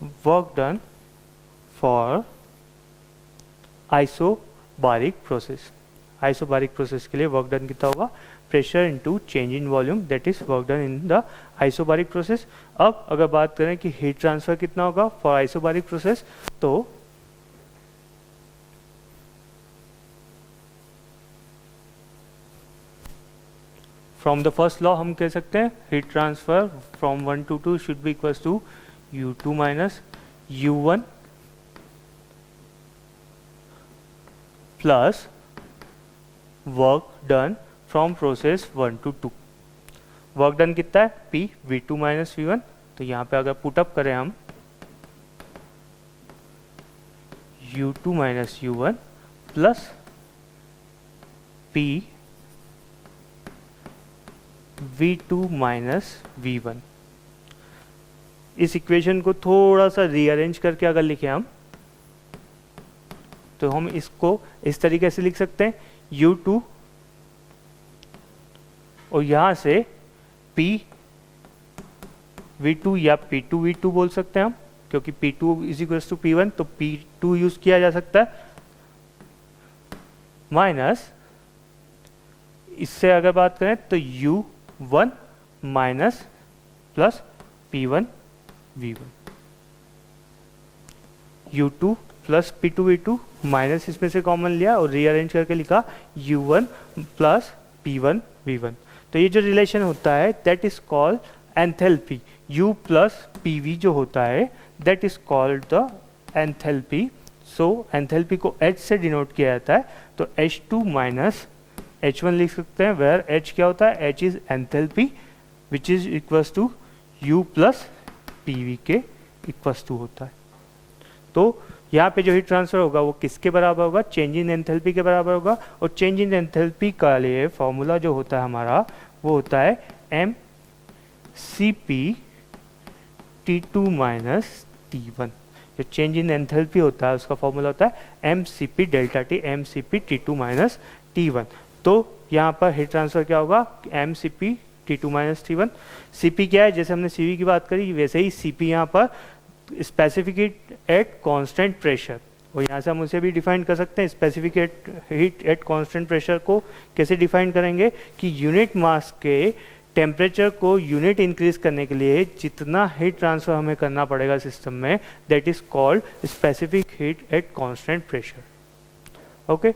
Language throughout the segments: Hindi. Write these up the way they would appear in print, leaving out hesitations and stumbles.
Work done for isobaric process. Isobaric process के लिए वर्क डन कितना होगा, pressure into change in volume, that is work done in the isobaric process. अब अगर बात करें कि हीट ट्रांसफर कितना होगा फॉर आइसोबारिक प्रोसेस, तो फ्रॉम द फर्स्ट लॉ हम कह सकते हैं heat transfer from 1 to 2 should be equals to U2 minus U1 plus work done from process 1 to 2। Work done कितना है P V2 माइनस V1, तो यहाँ पे अगर पुटअप करें हम U2 minus U1 plus P V2 minus V1। इस इक्वेशन को थोड़ा सा रीअरेंज करके अगर लिखें हम, तो हम इसको इस तरीके से लिख सकते हैं U2 और यहां से P V2 या P2 V2 बोल सकते हैं हम, क्योंकि P2 is equals to P1, तो P2 यूज किया जा सकता है, माइनस इससे अगर बात करें तो U1 minus plus P1 V1, U2 plus P2 V2 minus इसमें से कॉमन लिया और रीअरेंज करके लिखा U1 प्लस P1 V1। तो ये जो रिलेशन होता है that is called enthalpy. U plus PV जो होता है that is called the enthalpy. So enthalpy को H से डिनोट किया जाता है, तो H2 माइनस H1 लिख सकते हैं, वेयर H क्या होता है, H is enthalpy which is equals to U plus PV के इक्वल्स टू होता है। तो यहाँ पे जो हीट ट्रांसफर होगा वो किसके बराबर होगा, चेंज इन एंथैल्पी के बराबर होगा। और चेंज इन एंथैल्पी का लिए फॉर्मूला जो होता है हमारा वो होता है mCp T2 माइनस T1। जो चेंज इन एंथैल्पी होता है उसका फॉर्मूला होता है mCp delta T mCp T2 minus T1। तो यहाँ पर हीट ट्रांसफर क्या होगा, mCp T2 minus T1। Cp क्या है, जैसे हमने Cv की बात करी वैसे ही Cp यहाँ पर specific heat at constant pressure, और यहाँ से हम उसे भी डिफाइन कर सकते हैं। Specific heat at constant pressure को कैसे डिफाइन करेंगे कि यूनिट मास के टेम्परेचर को यूनिट इंक्रीज करने के लिए जितना हीट ट्रांसफर हमें करना पड़ेगा सिस्टम में that is called specific heat at constant pressure. Okay,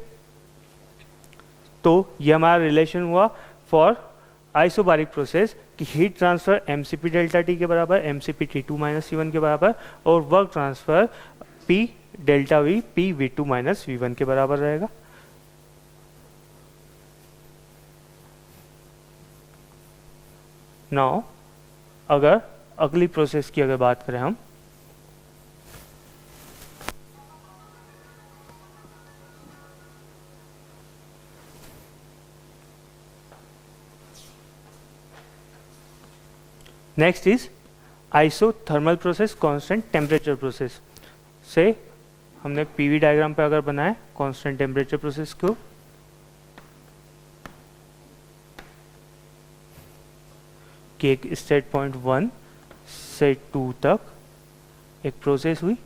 तो ये हमारा रिलेशन हुआ फॉर आइसोबारिक प्रोसेस कि heat transfer mCp delta T के बराबर mCp T2 माइनस C1 के बराबर, और work transfer P delta V P V2 minus V1 के बराबर रहेगा। नाउ अगर अगली प्रोसेस की अगर बात करें हम, next is isothermal process constant temperature process. से हमने पीवी डायग्राम पे अगर बनाए कांस्टेंट टेम्परेचर प्रोसेस को, कि एक स्टेट पॉइंट 1 से 2 तक एक प्रोसेस हुई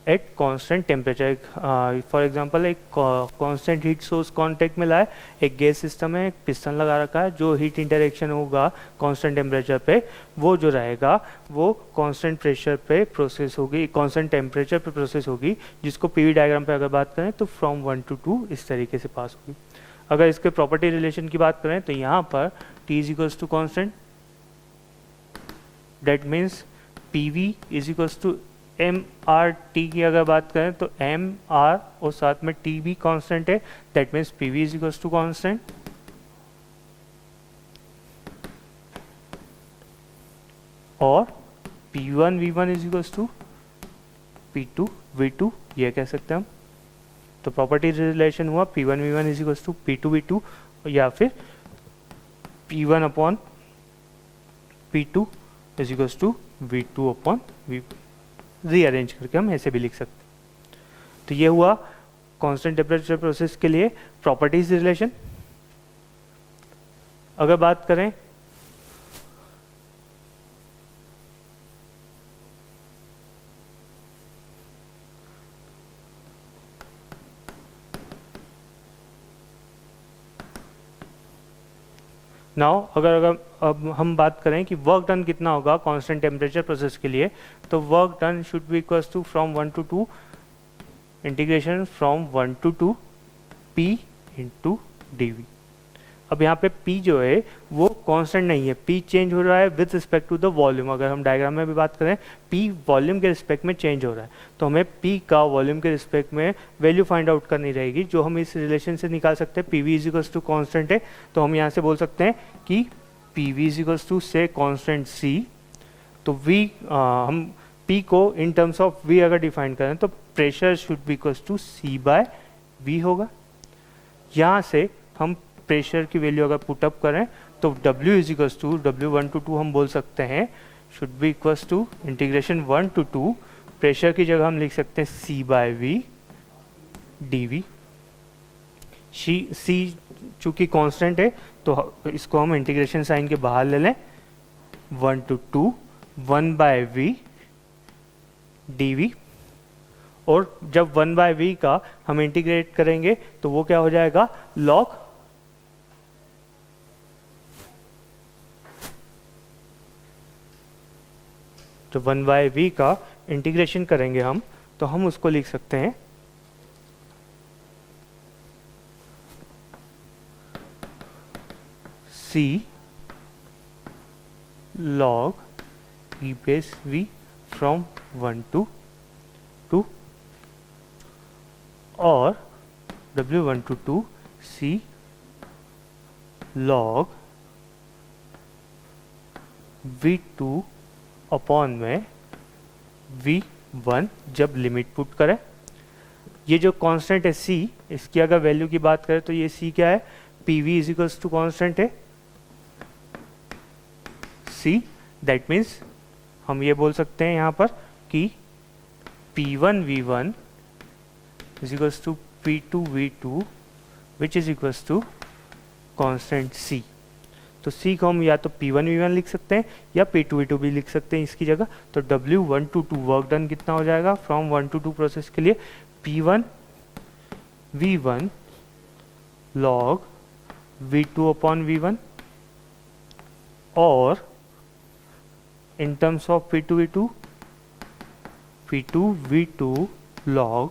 at constant temperature. For example एक कांस्टेंट हीट सोर्स कांटेक्ट में लाए, एक गैस सिस्टम है, एक पिस्टन लगा रखा है, जो हीट इंटरेक्शन होगा कांस्टेंट टेम्परेचर पे वो जो रहेगा वो कांस्टेंट प्रेशर पे प्रोसेस होगी, कांस्टेंट टेम्परेचर पे प्रोसेस होगी, जिसको पीवी डायग्राम पे अगर बात करें तो फ्रॉम 1 to 2 इस तरीके से पास होगी। अगर इसके प्रॉपर्टी रिलेशन की बात करें तो यहाँ पर T is equals to constant, that means PV is equals to MRT की अगर बात करें तो MR और साथ में T भी कांस्टेंट है, that means PV is equals to constant. और P1 V1 is equals to P2 V2 ये कह सकते हैं हम। तो प्रॉपर्टी रिलेशन हुआ P1 V1 is equals to P2 V2 या फिर P1 upon P2 is equals to V2 upon V1। Rearrange करके हम ऐसे भी लिख सकते हैं। तो ये हुआ कांस्टेंट टेम्परेचर प्रोसेस के लिए प्रॉपर्टीज रिलेशन। अगर बात करें नाउ अगर अब हम बात करें कि वर्क डन कितना होगा कांस्टेंट टेम्परेचर प्रोसेस के लिए, तो work done should be equals to from 1 to 2 integration from 1 to 2 P into D V. अब यहाँ पे P जो है वो कांस्टेंट नहीं है, P चेंज हो रहा है with respect to the volume. अगर हम डायग्राम में भी बात करें, P वॉल्यूम के रिस्पेक्ट में चेंज हो रहा है, तो हमें P का वॉल्यूम के रिस्पेक्ट में वैल्यू फाइंड आउट करनी रहेगी, जो हम इस रिलेशन से निकाल सकते हैं। PV is equals to constant है, तो हम यहाँ से बोल सकते हैं कि PV इज इक्वल्स टू से कॉन्स्टेंट C। तो V हम P को इन टर्म्स ऑफ V अगर डिफाइन करें तो pressure should be equals to C by V होगा। यहाँ से हम प्रेशर की वैल्यू अगर पुटअप करें तो W is equals to W1 to 2 हम बोल सकते हैं should be equals to integration 1 to 2, pressure की जगह हम लिख सकते हैं C by V dV। C चूँकि कांस्टेंट है तो इसको हम इंटीग्रेशन साइन के बाहर ले लें, 1 to 2 1 बाय V dV। और जब 1 बाय V का हम इंटीग्रेट करेंगे तो वो क्या हो जाएगा, log तो 1 बाय V का इंटीग्रेशन करेंगे हम तो हम उसको लिख सकते हैं C log E base V from 1 to 2 और W1 to 2 C log V2 upon में V1 जब लिमिट पुट करें। ये जो कांस्टेंट है C, इसकी अगर वैल्यू की बात करें तो ये C क्या है, PV is equals to constant है C। दैट मीन्स हम ये बोल सकते हैं यहाँ पर कि P1 V1 is equals to P2 V2 which is equals to constant C। तो C को हम या तो P1 V1 लिख सकते हैं या P2 V2 भी लिख सकते हैं इसकी जगह। तो W1 to 2 वर्क डन कितना हो जाएगा फ्रॉम 1 to 2 प्रोसेस के लिए, P1 V1 log V2 upon V1 और इन terms of P2 V2 P2 V2 log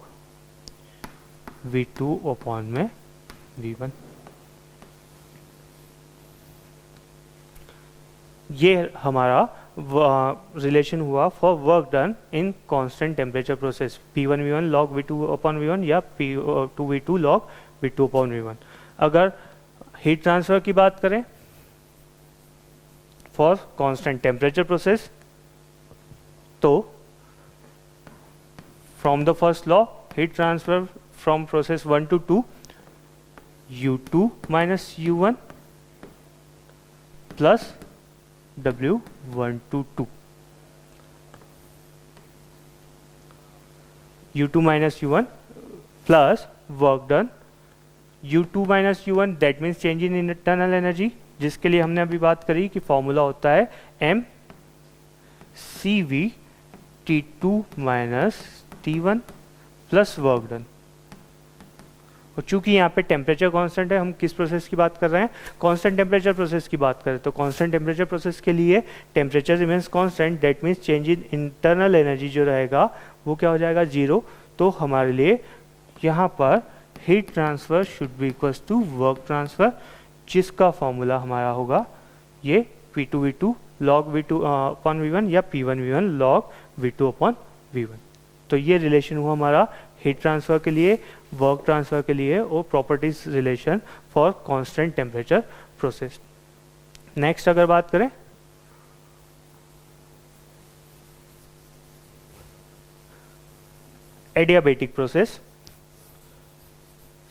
V2 upon में V1। ये हमारा रिलेशन हुआ for work done in constant temperature process, P1 V1 log V2 upon V1 या P2 V2 log V2 upon V1। अगर हीट ट्रांसफर की बात करें फॉर कांस्टेंट टेम्परेचर प्रोसेस, तो from the first law heat transfer from process 1 to 2 U2 minus U1 plus W1 to 2 U2 minus U1 plus work done U2 minus U1 that means change in internal energy, जिसके लिए हमने अभी बात करी कि फॉर्मूला होता है M CV T2 minus T1 plus work done. और चूंकि यहाँ पे टेम्परेचर कांस्टेंट है, हम किस प्रोसेस की बात कर रहे हैं, कांस्टेंट टेम्परेचर प्रोसेस की बात करें तो कांस्टेंट टेम्परेचर प्रोसेस के लिए temperature remains constant, that means change in internal energy जो रहेगा वो क्या हो जाएगा, 0। तो हमारे लिए यहाँ पर heat transfer should be equals to work transfer, जिसका फॉर्मूला हमारा होगा ये P2 V2 log V2 upon V1 या P1 V1 log V2 upon V1। तो ये रिलेशन हुआ हमारा हीट ट्रांसफर के लिए, वर्क ट्रांसफर के लिए और properties relation for constant temperature process. Next अगर बात करें adiabatic process.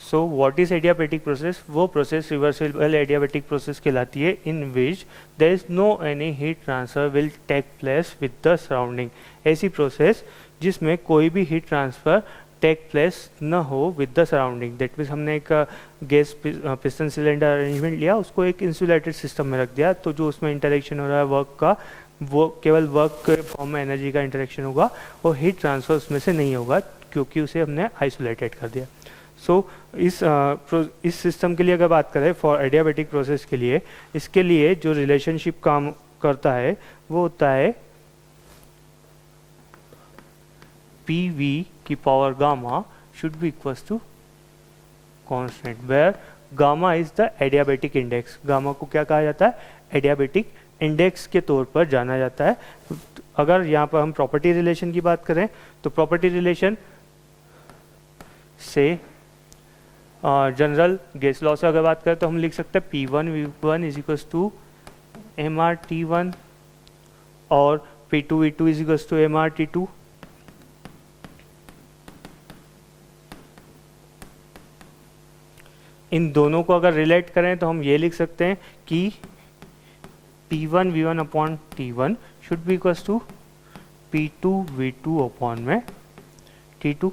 So what is adiabatic process, वो प्रोसेस रिवर्सिबल एडियाबेटिक प्रोसेस कहलाती है in which there is no any heat transfer will take place with the surrounding. ऐसी प्रोसेस जिसमें कोई भी हीट ट्रांसफर टेक प्लेस न हो with the surrounding, that means हमने एक गैस पिस्टन सिलेंडर अरेंजमेंट लिया, उसको एक इंसुलेटेड सिस्टम में रख दिया, तो जो उसमें इंटरेक्शन हो रहा है वर्क का वो केवल वर्क के फॉर्म में एनर्जी का इंटरेक्शन होगा और हीट ट्रांसफर उसमें से नहीं होगा क्योंकि उसे हमने आइसोलेटेड कर दिया। इस सिस्टम के लिए अगर बात करें फॉर एडियाबेटिक प्रोसेस के लिए, इसके लिए जो रिलेशनशिप काम करता है वो होता है पी वी की power gamma should be equals to constant, where gamma is the adiabatic index. Gamma को क्या कहा जाता है? एडियाबेटिक इंडेक्स के तौर पर जाना जाता है। अगर यहाँ पर हम प्रॉपर्टी रिलेशन की बात करें तो प्रॉपर्टी रिलेशन से जनरल गैस लॉ से अगर बात करें तो हम लिख सकते हैं P1V1 is equals to MRT1 और P2V2 is equals to MRT2। इन दोनों को अगर रिलेट करें तो हम ये लिख सकते हैं कि P1V1 upon T1 should be equals to P2V2 upon में T2।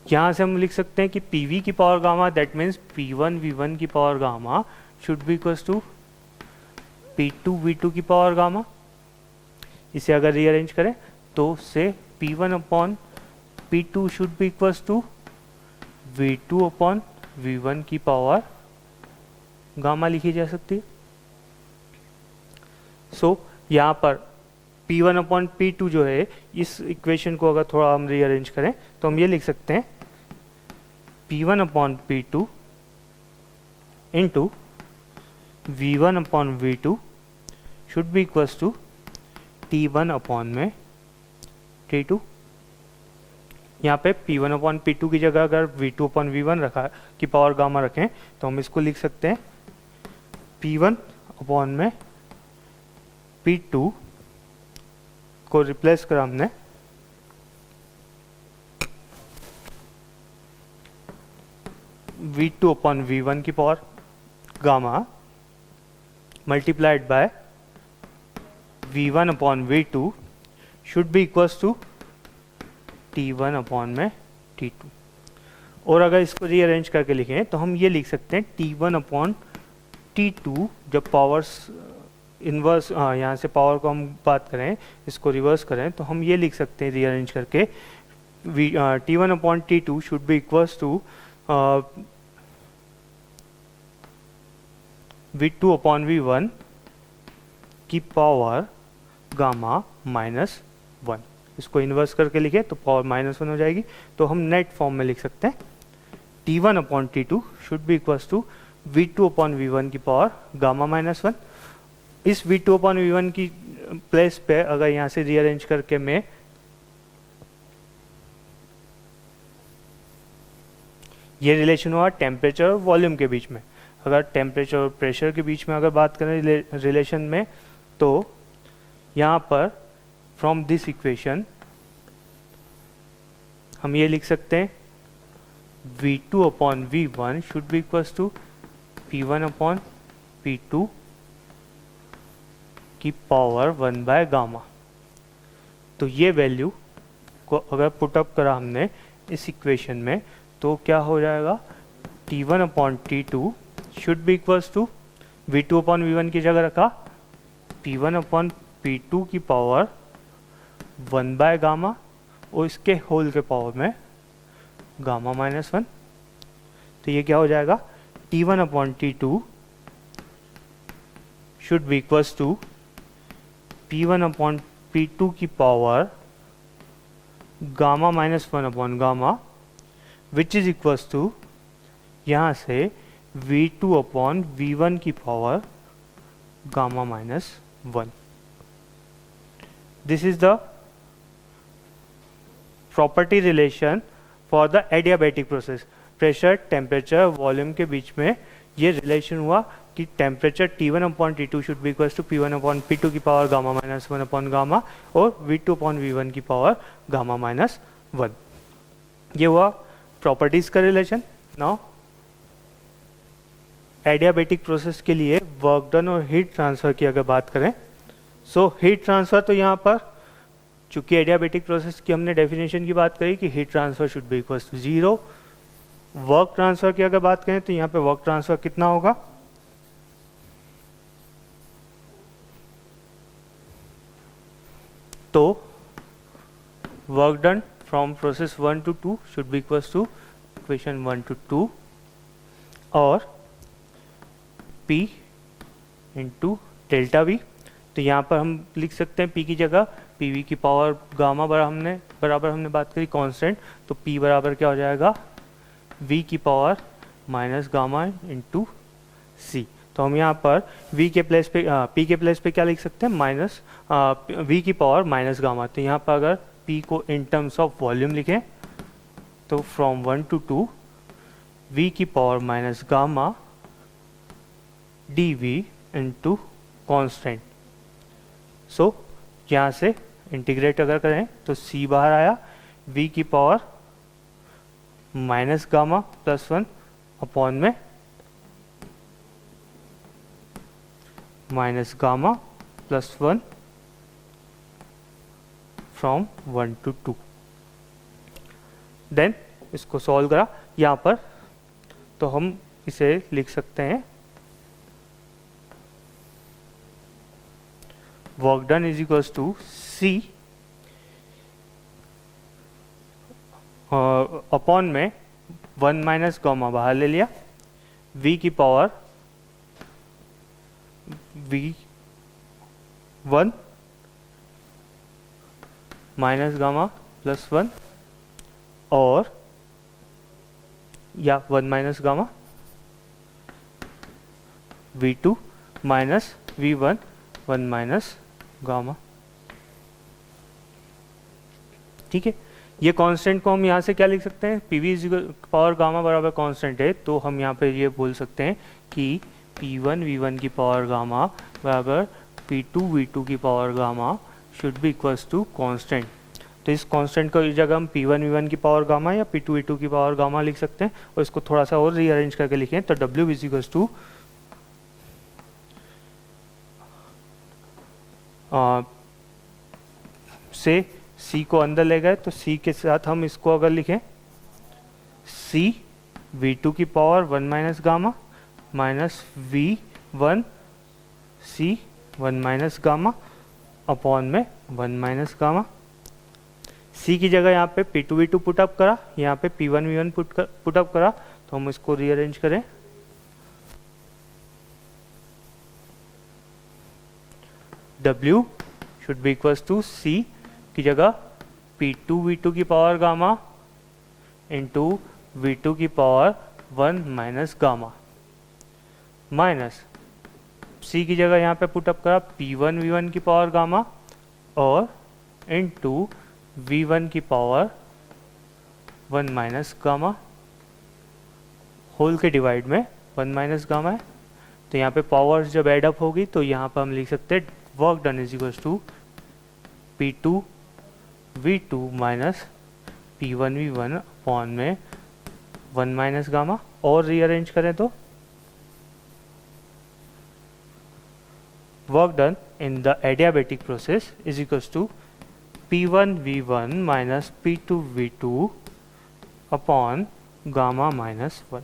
यहाँ से हम लिख सकते हैं कि PV की power gamma that means P1V1 की power gamma should be equals to P2V2 की पावर गामा। इसे अगर रीअरेंज करें तो से P1 upon P2 should be equals to V2 upon V1 की पावर गामा लिखी जा सकती है। यहाँ पर P1 अपॉन P2 जो है, इस इक्वेशन को अगर थोड़ा हम रीअरेंज करें तो हम ये लिख सकते हैं P1 upon P2 into V1 upon V2 should be equals to T1 upon में T2। यहाँ पे P1 अपॉन P2 की जगह अगर V2 अपॉन V1 रखा की पावर गामा रखें तो हम इसको लिख सकते हैं P1 अपॉन में P2 को रिप्लेस करा हमने V2 अपॉन V1 की power gamma multiplied by V1 upon V2 should be equals to T1 upon में T2। और अगर इसको रीअरेंज करके लिखें तो हम ये लिख सकते हैं T1 अपॉन T2, जब पावर्स इन्वर्स यहाँ से पावर को हम बात करें, इसको रिवर्स करें तो हम ये लिख सकते हैं रीअरेंज करके T1 upon T2 should be equals to V2 upon V1 की पावर गामा -1। इसको इन्वर्स करके लिखे तो पावर -1 हो जाएगी। तो हम नेट फॉर्म में लिख सकते हैं T1 upon T2 should be equals to V2 upon V1 की पावर गामा -1। इस V2 अपॉन V1 की प्लेस पे अगर यहाँ से रीअरेंज करके मैं ये रिलेशन हुआ टेम्परेचर और वॉल्यूम के बीच में। अगर टेम्परेचर और प्रेशर के बीच में अगर बात करें रिलेशन में तो यहाँ पर फ्रॉम दिस इक्वेशन हम ये लिख सकते हैं V2 upon V1 should be equals to P1 upon P2 की पावर 1 बाय गामा। तो ये वैल्यू को अगर पुट अप करा हमने इस इक्वेशन में तो क्या हो जाएगा T1 upon T2 should be equals to V2 upon V1 की जगह रखा P1 अपॉन P2 की पावर 1 बाय गामा और इसके होल के पावर में गामा -1। तो ये क्या हो जाएगा T1 upon T2 should be equals to P1 upon P2 की power gamma -1 upon gamma which is equals to यहाँ से V2 अपॉन V1 की power gamma -1। This is the property relation for the adiabatic process. Pressure temperature volume के बीच में ये रिलेशन हुआ कि temperature T1 upon T2 should be equals to P1 upon P2 की पावर गामा -1 अपॉन गामा और V2 अपॉन V1 की पावर गामा -1। ये हुआ प्रॉपर्टीज का रिलेशन। नाउ एडियाबेटिक प्रोसेस के लिए वर्क डन और हीट ट्रांसफर की अगर बात करें सो हीट ट्रांसफर तो यहाँ पर चूंकि एडियाबेटिक प्रोसेस की हमने डेफिनेशन की बात करी कि heat transfer should be equals to 0। Work transfer की अगर बात करें तो यहाँ पे वर्क ट्रांसफर कितना होगा तो work done from process 1 to 2 should be equals to equation 1 to 2 और P इंटू डेल्टा वी। तो यहाँ पर हम लिख सकते हैं P की जगह PV की पावर गामा बराबर हमने बात करी कांस्टेंट, तो P बराबर क्या हो जाएगा V की power minus gamma into C। तो हम यहाँ पर V के प्लेस पे P के प्लेस पे क्या लिख सकते हैं माइनस V की पावर माइनस गामा। तो यहाँ पर अगर P को इन टर्म्स ऑफ वॉल्यूम लिखें तो फ्रॉम 1 to 2 V की power minus gamma dV into constant. So यहाँ से इंटीग्रेट अगर करें तो C बाहर आया, V की power minus gamma plus 1 upon में minus gamma plus 1 from 1 to 2। Then इसको सॉल्व करा यहाँ पर, तो हम इसे लिख सकते हैं work done is equals to C upon में 1 माइनस गामा बाहर ले लिया, V की power V1 minus gamma plus 1 और या 1 minus gamma V2 minus V1 1 minus gamma. ठीक है, ये कांस्टेंट को हम यहाँ से क्या लिख सकते हैं PV पावर गामा बराबर कांस्टेंट है, तो हम यहाँ पे ये बोल सकते हैं कि P1 V1 की पावर गामा बराबर P2 V2 की power gamma should be equals to constant. तो इस कांस्टेंट को इस जगह हम P1 V1 की पावर गामा या P2 V2 की पावर गामा लिख सकते हैं, और इसको थोड़ा सा और रीअरेंज करके लिखें तो W इज इक्वल्स टू से C को अंदर ले गए तो C के साथ हम इसको अगर लिखें C V2 की power 1 minus gamma minus V1 C 1 minus gamma upon में 1 माइनस गामा। C की जगह यहाँ पे P2 V2 पुटअप करा, यहाँ पे P1 V1 पुटअप करा, तो हम इसको रीअरेंज करें W should be equals to C की जगह P2 V2 की पावर गामा इंटू V2 की power 1 minus gamma minus C की जगह यहाँ पे पुटअप करा P1 V1 की पावर गामा और इंटू V1 की पावर 1 माइनस गामा होल के डिवाइड में 1 माइनस गामा है। तो यहाँ पे पावर्स जब एड अप होगी तो यहाँ पर हम लिख सकते हैं work done is equals to P2 V2 minus P1 V1 upon में 1 माइनस गामा, और रीअरेंज करें तो work done in the adiabatic process is equals to P1 V1 minus P2 V2 upon gamma minus 1।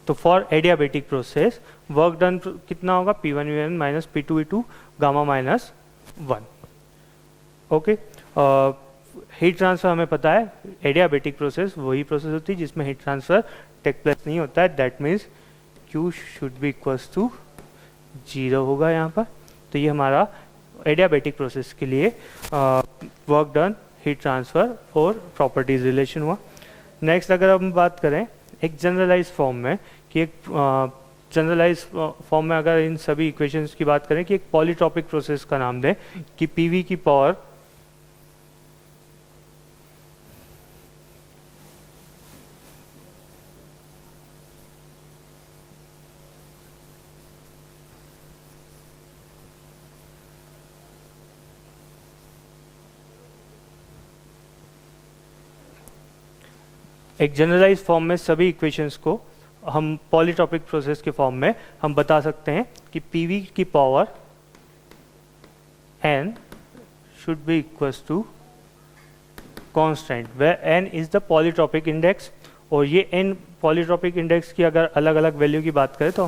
तो for adiabatic process work done कितना होगा P1 V1 minus P2 V2 gamma minus 1। Okay, heat transfer हमें पता है एडियाबेटिक प्रोसेस वही प्रोसेस होती है जिसमें हीट ट्रांसफर टेक प्लेस नहीं होता है, that means Q should be equals to 0 होगा यहाँ पर। तो ये हमारा एडियाबेटिक प्रोसेस के लिए वर्क डन हीट ट्रांसफर और प्रॉपर्टीज रिलेशन हुआ। नेक्स्ट अगर हम बात करें एक जनरलाइज फॉर्म में कि एक जनरलाइज फॉर्म में अगर इन सभी इक्वेशंस की बात करें कि एक पॉलीट्रॉपिक प्रोसेस का नाम दें कि PV की पावर एक जनरलाइज फॉर्म में सभी इक्वेशंस को हम पॉलीट्रॉपिक प्रोसेस के फॉर्म में हम बता सकते हैं कि PV की power n should be equals to constant where n is the polytropic index, और ये n पॉलीट्रॉपिक इंडेक्स की अगर अलग अलग वैल्यू की बात करें तो